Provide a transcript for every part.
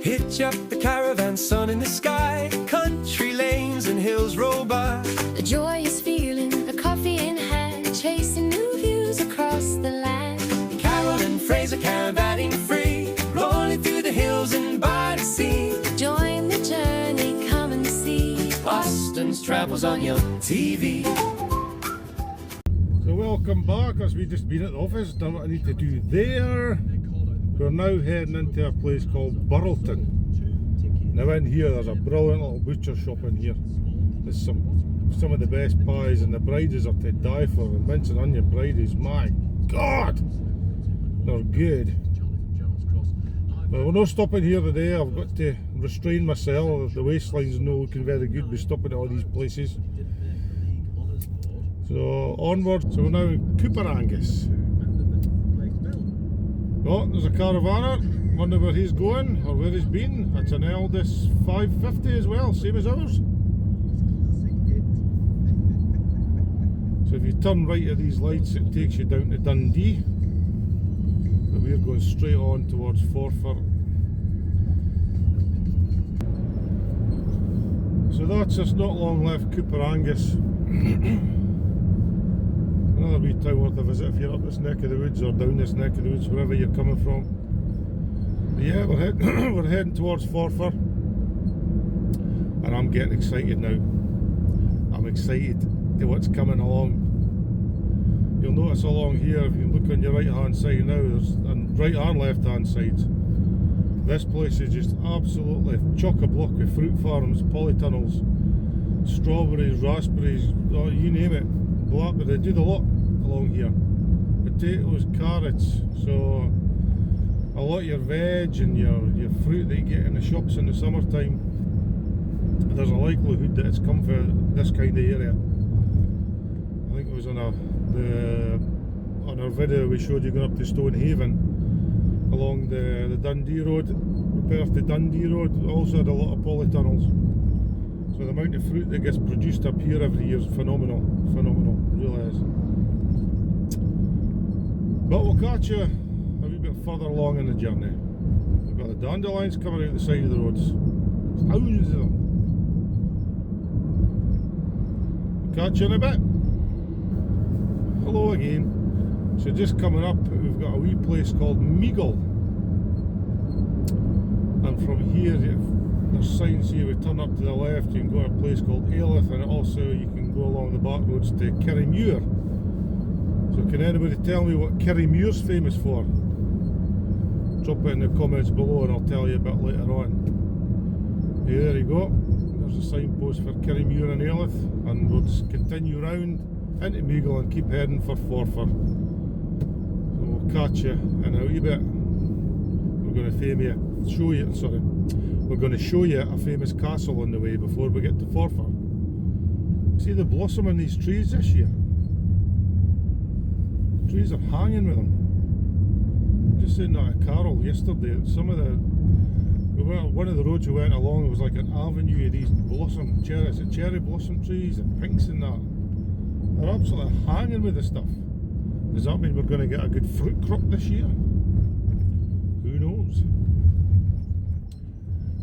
Hitch up the caravan, sun in the sky, country lanes and hills roll by. A joyous feeling, a coffee in hand, chasing new views across the land. Carol and Fraser caravanning free, rolling through the hills and by the sea. Join the journey, come and see Boston's travels on your TV. So welcome back, as we've just been at the office, done what I need to do there. We're now heading into a place called Burlton. Now in here there's a brilliant little butcher shop in here. There's some of the best pies, and the Brides are to die for. The mince and onion Brides, my God, they're good. But we're not stopping here today. I've got to restrain myself. The waistline's not looking very good. We're stopping at all these places. So onward. So we're now in Cooper Angus. Oh, there's a caravaner. Wonder where he's going or where he's been. That's an Eldest 550 as well, same as ours. So if you turn right at these lights, it takes you down to Dundee. But we're going straight on towards Forfar. So that's just not long left, Cooper Angus. Another wee town worth a visit if you're up this neck of the woods or down this neck of the woods, wherever you're coming from. But yeah, we're heading towards Forfar, and I'm getting excited now. I'm excited to what's coming along. You'll notice along here, if you look on your right hand side now, there's on right and left hand sides. This place is just absolutely chock-a-block with fruit farms, polytunnels, strawberries, raspberries, oh, you name it. Blackberry, they do the lot along here. Potatoes, carrots, so a lot of your veg and your fruit that you get in the shops in the summertime, there's a likelihood that it's come from this kind of area. I think it was on our video we showed you going up to Stonehaven along the Dundee Road, Perth to Dundee Road, also had a lot of polytunnels. So the amount of fruit that gets produced up here every year is phenomenal, it really is. But we'll catch you a wee bit further along in the journey. We've got the dandelions coming out the side of the roads. There's thousands of them. We'll catch you in a bit. Hello again. So just coming up, we've got a wee place called Meagle. And from here, there's signs here, we turn up to the left, you can go to a place called Aelith, and also you can go along the back roads to Kirriemuir. So can anybody tell me what Kirriemuir's famous for? Drop it in the comments below and I'll tell you a bit later on. Yeah, there you go. There's a signpost for Kirriemuir and Aelith, and we'll just continue round into Meagle and keep heading for Forfar. So we'll catch you in a wee bit. We're going to We're going to show you a famous castle on the way before we get to Forfar. See the blossom in these trees this year? The trees are hanging with them. Just saying that at Carol yesterday, one of the roads we went along, it was like an avenue of these cherry blossom trees and pinks and that. They're absolutely hanging with the stuff. Does that mean we're going to get a good fruit crop this year? Who knows?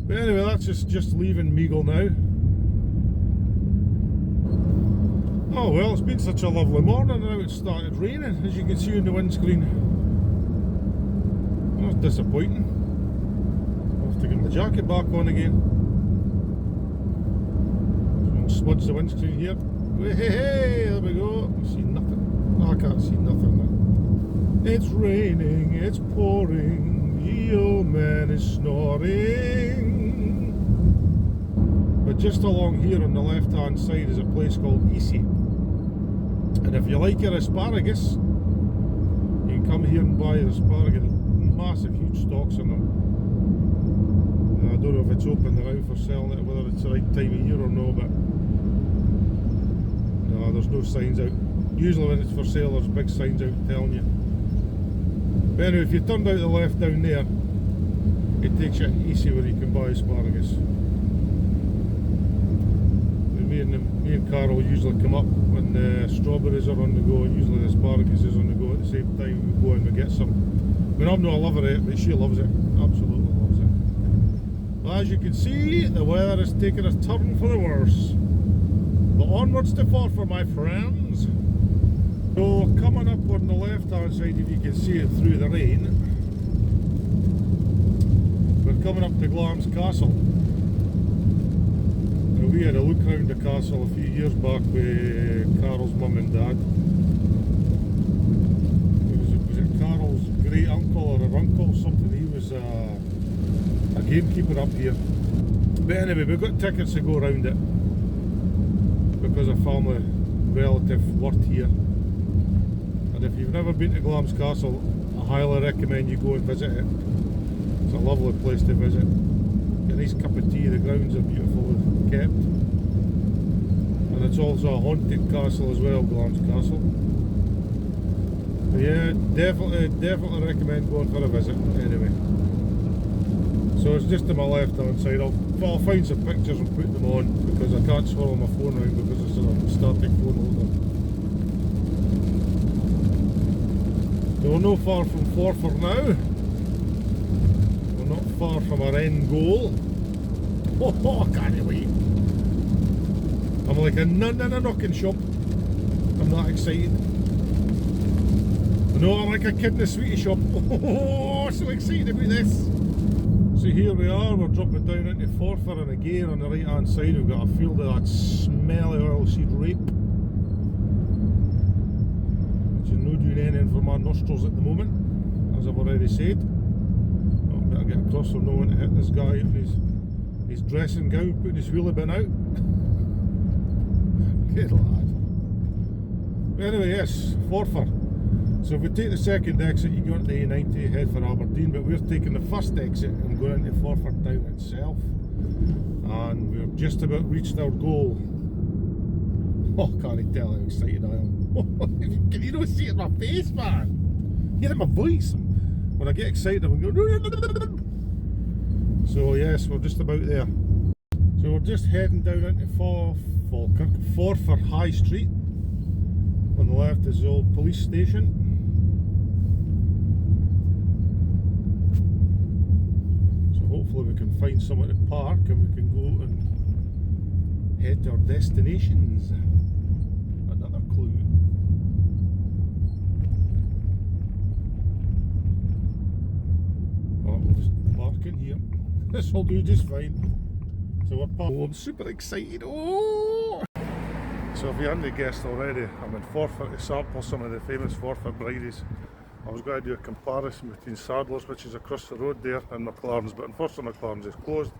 But anyway, that's just leaving Meagle now. Oh well, it's been such a lovely morning, and now it's started raining, as you can see on the windscreen. That was disappointing. I'll have to get my jacket back on again. So I'll smudge the windscreen here. Hey, there we go. I see nothing. I can't see nothing now. It's raining, it's pouring, the old man is snoring. But just along here on the left hand side is a place called Easy. And if you like your asparagus, you can come here and buy your asparagus. Massive, huge stalks in them. I don't know if it's open now for selling it, whether it's the right time of year or no, but no, there's no signs out. Usually when it's for sale, there's big signs out telling you. But anyway, if you turned out the left down there, it takes you easy where you can buy asparagus. Me and Carol usually come up when the strawberries are on the go, and usually the asparagus is on the go at the same time. We go and we get some. I mean, I'm not a lover of it, but she loves it. Absolutely loves it. As you can see, the weather is taking a turn for the worse. But onwards to Forfar, my friends. So coming up on the left hand side, if you can see it through the rain, we're coming up to Glamis Castle. Now we had a look round the castle a few years back with Carol's mum and dad. Was it Carol's great uncle or her uncle, something? He was a gamekeeper up here. But anyway, we've got tickets to go around it because a family relative worked here. And if you've never been to Glamis Castle, I highly recommend you go and visit it. It's a lovely place to visit. Get a nice cup of tea, the grounds are beautifully kept. And it's also a haunted castle as well, Glamis Castle. But yeah, definitely recommend going for a visit anyway. So it's just to my left hand side. I'll find some pictures and put them on because I can't swallow my phone around because it's a static phone holder. So we're not far from Forfar now. We're not far from our end goal. Oh, can't wait. I'm like a nun in a knocking shop. I'm that excited. No, I'm like a kid in a sweetie shop. Oh, so excited about this. So here we are, we're dropping down into Forfar, and again on the right hand side we've got a field of that smelly oilseed rape, which is not doing anything for my nostrils at the moment, as I've already said. Oh, better get across so no one to hit this guy in his dressing gown, putting his wheelie bin out. Good lad. Anyway, yes, Forfar. So if we take the second exit, you go into the A90, head for Aberdeen, but we're taking the first exit and going into Forfar town itself. And we've just about reached our goal. Oh, can't you tell how excited I am? Can you not see it in my face, man? Hear it in my voice. When I get excited, I'm going. So yes, we're just about there. So we're just heading down into Forfar High Street. On the left is the old police station. Hopefully we can find somewhere to park and we can go and head to our destinations. Another clue. Oh, we'll just park in here. This will do just fine. So we're parked. Oh, I'm super excited. Oh! So if you haven't guessed already, I'm in Forfar to sample some of the famous Forfar Bridies. I was going to do a comparison between Sadler's, which is across the road there, and McLaren's, but unfortunately McLaren's is closed,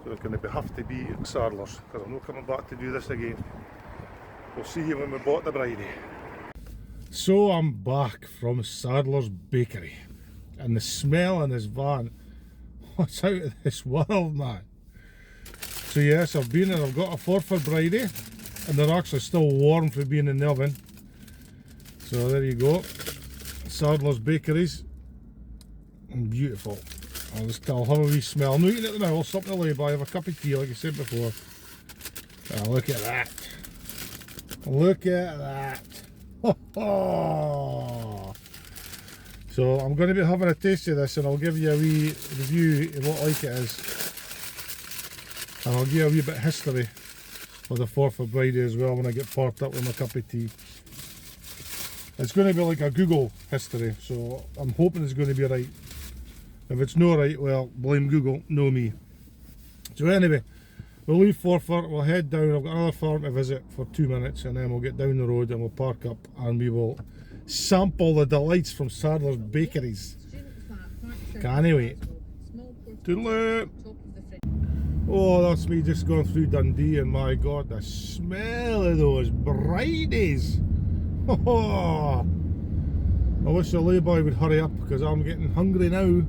so it's going to have to be Sadler's, because I'm not coming back to do this again. We'll see you when we bought the Bridie. So I'm back from Sadler's Bakery, and the smell in this van, what's out of this world, man. So yes, I've been and I've got a Forfar Bridie, and they're actually still warm from being in the oven. So there you go. Sadler's Bakeries, and beautiful. I'll have a wee smell. I'm not eating it now, I'll stop the lay-by, have a cup of tea like I said before. Oh, look at that. Look at that. So I'm going to be having a taste of this and I'll give you a wee review of what like it is. And I'll give you a wee bit of history for the Forfar Bridie as well when I get parked up with my cup of tea. It's going to be like a Google history, so I'm hoping it's going to be right. If it's not right, well, blame Google, no me. So anyway, we'll leave Forfar, we'll head down. I've got another farm to visit for 2 minutes, and then we'll get down the road and we'll park up and we will sample the delights from Sadler's Bakeries. Can't wait. Toodaloo! Oh, that's me just going through Dundee, and my God, the smell of those Bridies! Oh, I wish the lay-by would hurry up because I'm getting hungry now.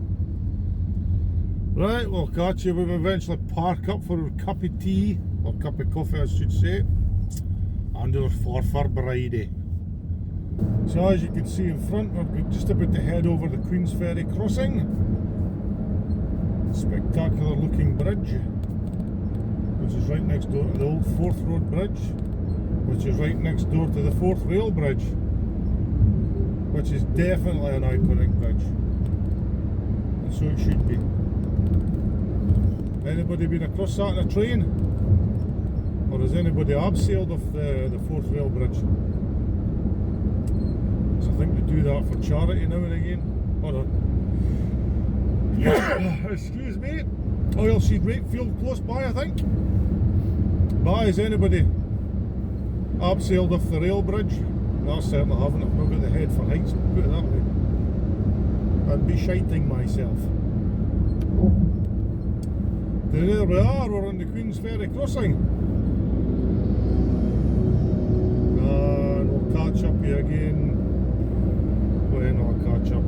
Right, we'll catch you when we eventually park up for a cup of tea, or cup of coffee I should say, and our Forfar Bridie. So as you can see in front, we're just about to head over the Queen's Ferry crossing. Spectacular looking bridge, which is right next door to the old Forth Road Bridge, which is right next door to the Forth Rail Bridge, which is definitely an iconic bridge, and so it should be. Anybody been across that in a train? Or has anybody abseiled off the Fourth Rail Bridge? So I think they do that for charity now and again. Or excuse me. Oilseed Rapefield close by, I think. But has anybody abseiled off the rail bridge? No, I certainly haven't. I've not got the head for heights, put it that way. I'd be shiting myself. There we are, we're on the Queen's Ferry crossing. And we'll catch up here again. When I'll catch up.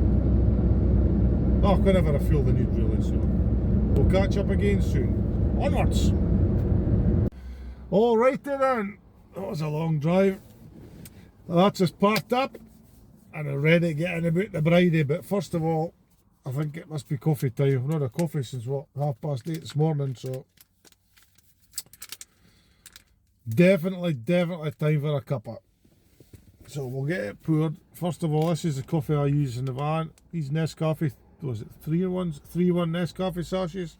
Oh, whenever I feel the need, really, so we'll catch up again soon. Onwards! Alrighty then, that was a long drive. Well, that's us parked up and I'm ready to get in about the Bridie, but first of all, I think it must be coffee time. I've not had coffee since what, 8:30 this morning, so definitely time for a cuppa. So we'll get it poured. First of all, this is the coffee I use in the van. These Nescafe, was it 3-in-1 Nescafe sachets,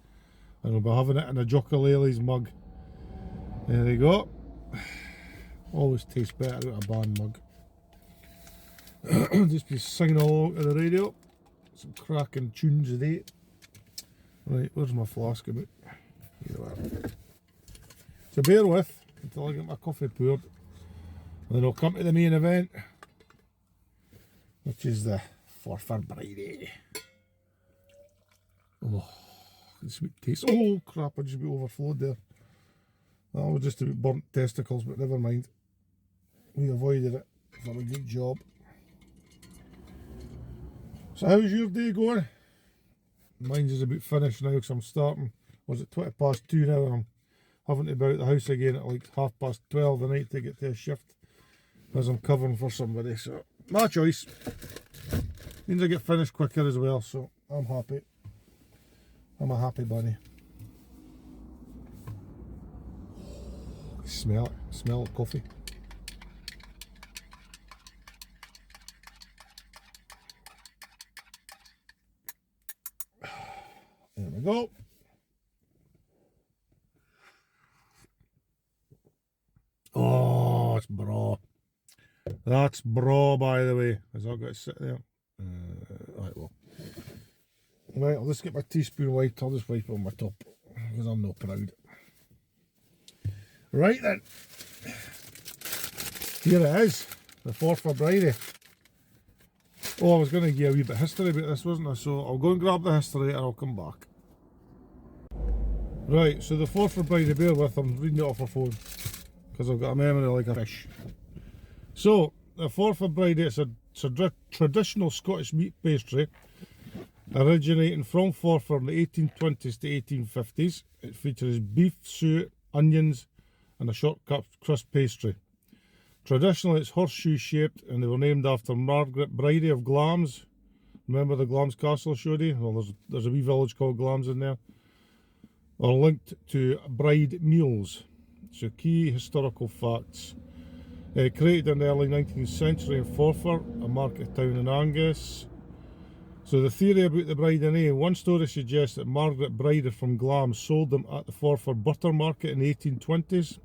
and we'll be having it in a Jokalele's mug. There they go. Always tastes better out of a band mug. Just be singing along to the radio. Some cracking tunes today. Right, where's my flask about? Here we are. So bear with until I get my coffee poured. And then I'll come to the main event, which is the Forfar Bridie. Oh, the sweet taste. Oh crap, I just be overflowed there. That was just a bit burnt testicles, but never mind. We avoided it for a good job. So how's your day going? Mine's is about finished now because I'm starting, was it 2:20 now, and I'm having to be out the house again at like 12:30 at night to get to a shift as I'm covering for somebody, so my choice. Means I get finished quicker as well, so I'm happy. I'm a happy bunny. Smell it, smell of coffee. There we go. Oh, it's bra. That's bra, by the way. Has I got to sit there? Right, well. Right, I'll just get my teaspoon wiped. I'll just wipe it on my top because I'm not proud. Right then. Here it is. The Forfar Bridie. Oh, I was going to give a wee bit of history about this, wasn't I? So I'll go and grab the history and I'll come back. Right, so the Forfar Bridie, bear with, I'm reading it off my phone because I've got a memory like a fish. So, the Forfar Bridie, it's a traditional Scottish meat pastry originating from Forfar in the 1820s to 1850s. It features beef, suet, onions and a short crust pastry. Traditionally it's horseshoe shaped and they were named after Margaret Bridie of Glamis. Remember the Glamis Castle I showed you? Well, there's a wee village called Glamis in there. Or linked to bride meals. So key historical facts. Created in the early 19th century in Forfar, a market town in Angus. So the theory about the Bridie name, one story suggests that Margaret Bridie from Glamis sold them at the Forfar butter market in the 1820s.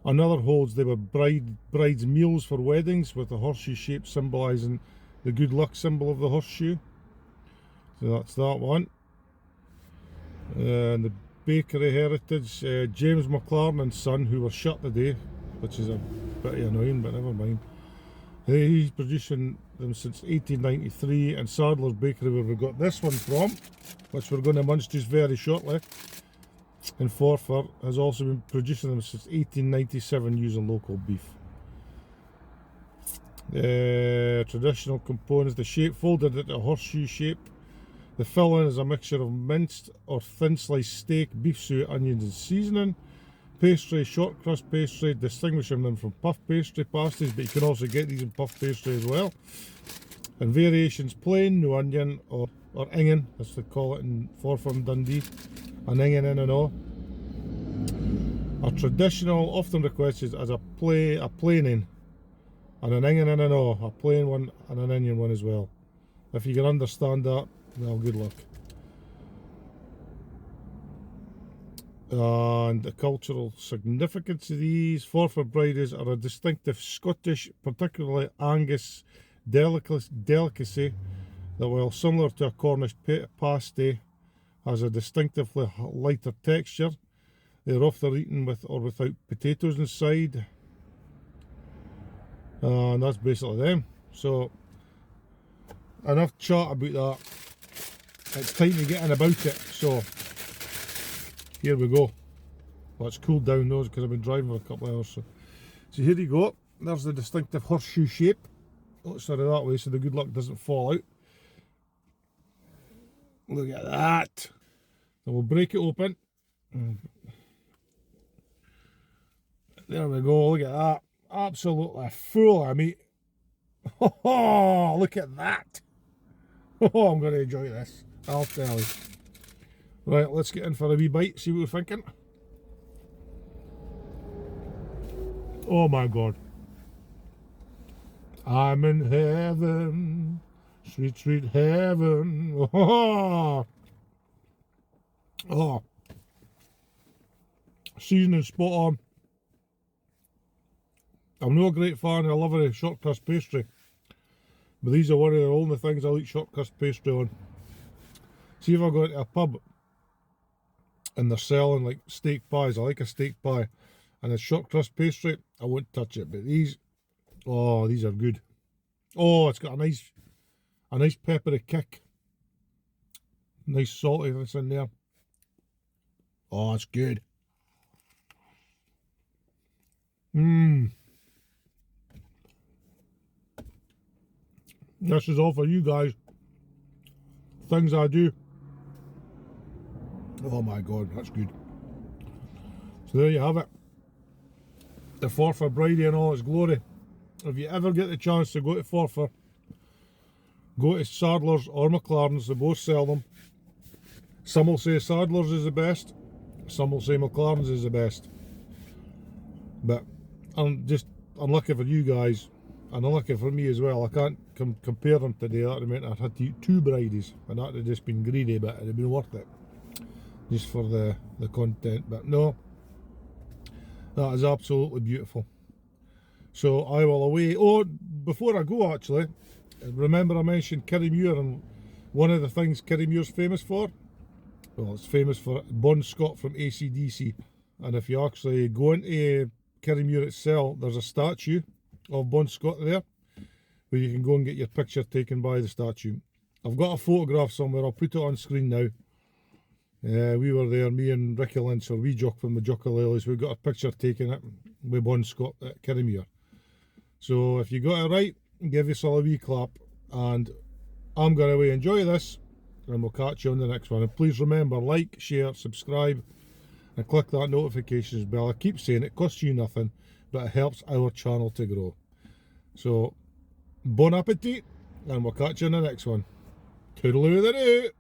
Another holds they were brides' meals for weddings, with the horseshoe shape symbolising the good luck symbol of the horseshoe. So that's that one. And the bakery heritage, James McLaren and Son, who were shut today, which is a bit annoying, but never mind. He's producing them since 1893, and Sadler's Bakery, where we got this one from, which we're going to munch just very shortly, in Forfar, has also been producing them since 1897 using local beef. Traditional components, the shape folded into a horseshoe shape. The filling is a mixture of minced or thin sliced steak, beef suet, onions and seasoning. Pastry, short crust pastry, distinguishing them from puff pastry pasties, but you can also get these in puff pastry as well. And variations, plain, no onion, or ingen, as they call it in Forfar and Dundee. An ingen in and all. A traditional, often requested as a plaining, and an ingen in and all, a plain one and an onion one as well. If you can understand that, well, good luck. And the cultural significance of these Forfar Brides are a distinctive Scottish, particularly Angus delicacy that, while similar to a Cornish pasty, has a distinctively lighter texture. They're often eaten with or without potatoes inside. And that's basically them. So, enough chat about that. It's time to get in about it. So, here we go. Well, it's cooled down though because I've been driving for a couple of hours. So here you go. There's the distinctive horseshoe shape. Oh, sorry, that way so the good luck doesn't fall out. Look at that. So we'll break it open. There we go. Look at that. Absolutely full of meat. Oh, look at that. Oh, I'm going to enjoy this. I'll tell you. Right, let's get in for a wee bite, see what we're thinking. Oh my God. I'm in heaven. Sweet, sweet heaven. Oh. Oh. Seasoning spot on. I'm not a great fan of a lovely short crust pastry, but these are one of the only things I'll eat short crust pastry on. See if I go into a pub and they're selling like steak pies. I like a steak pie, and a short crust pastry, I won't touch it. But these, oh, these are good. Oh, it's got a nice peppery kick. Nice saltiness in there. Oh, it's good. This is all for you guys. Things I do. Oh my God, that's good. So there you have it. The Forfar Bridie in all its glory. If you ever get the chance to go to Forfar, go to Sadler's or McLaren's, they both sell them. Some will say Sadler's is the best, some will say McLaren's is the best. But I'm unlucky for you guys, and unlucky for me as well. I can't compare them today. That would have meant I'd had to eat 2 Bridies, and that would have just been greedy, but it would have been worth it. Just for the content. But no, that is absolutely beautiful. So I will away. Oh, before I go actually, remember I mentioned Kirriemuir, and one of the things Kirriemuir's famous for? Well, it's famous for Bon Scott from AC/DC. And if you actually go into Kirriemuir itself, there's a statue of Bon Scott there, where you can go and get your picture taken by the statue. I've got a photograph somewhere, I'll put it on screen now. We were there, me and Ricky Lynch, or wee Jock from the Jockaleles, we got a picture taken with Bon Scott at Kirriemuir. So if you got it right, give yourself a wee clap, and I'm going to enjoy this, and we'll catch you on the next one. And please remember, like, share, subscribe, and click that notifications bell. I keep saying it costs you nothing, but it helps our channel to grow. So, bon appetit, and we'll catch you in the next one. Toodaloo the doo!